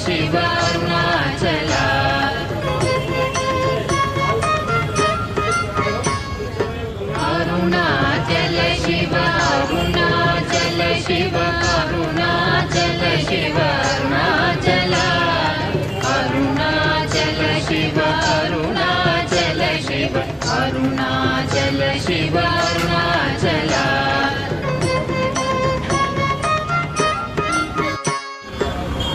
Shiva Arunachal Arunachal Shiva Arunachal Shiva Arunachal Shiva Arunachal Arunachal Shiva Arunachal Shiva Arunachal Shiva Arunachal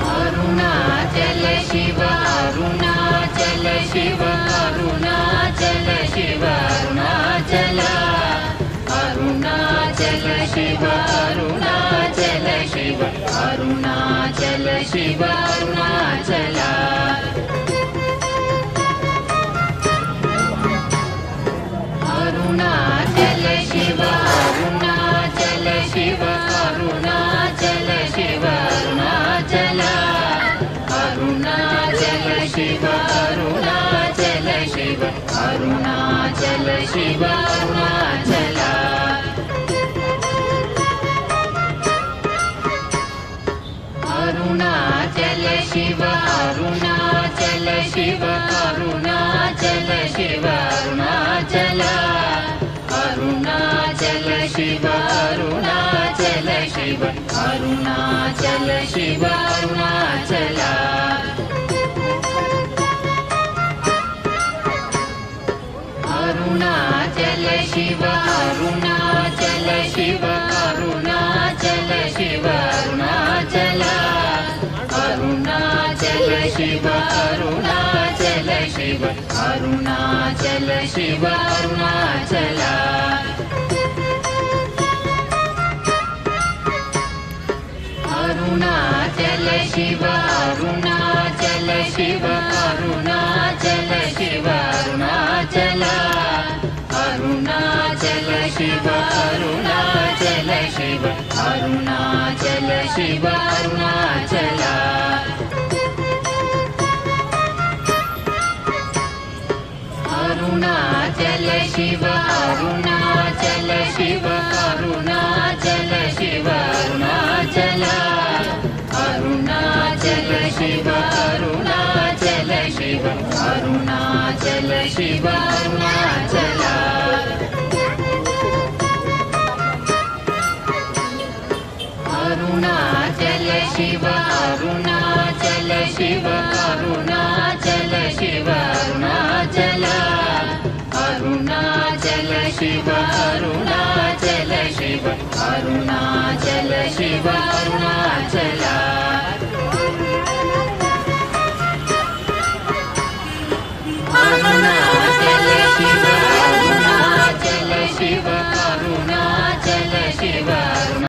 Arunachal Shiva Arunachal Shiva Arunachal Shiva Arunachal Arunachal Shiva Arunachal Shiva Arunachal Shiva Arunachal Arunachal Shiva Arunachal Shiva Arunachal Shiva Arunachal Arunachal Shiva Arunachal Shiva Arunachal Shiva Arunachal Arunachal Shiva Arunachal Shiva Arunachal Shiva Arunachal Arunachal Shiva Arunachal Shiva Arunachal Shiva Arunachal Arunachal Shiva Arunachal Shiva Arunachal Shiva Arunachal Arunachal Shiva Arunachal Shiva Arunachal Shiva Arunachal Arunachal Shiva Arunachal Shiva Arunachal Shiva Arunachal Arunachal Shiva Arunachal Shiva Arunachal Shiva Arunachal Arunachal Shiva Arunachal Shiva Arunachal Shiva Arunachal Arunachal Shiva Arunachal Shiva Arunachal Shiva Arunachal Arunachal Shiva Arunachal Shiva Arunachal Shiva Arunachal Arunachal Shiva Arunachal Shiva Arunachal Shiva Arunachal Arunachal Shiva Arunachal Shiva Arunachal Shiva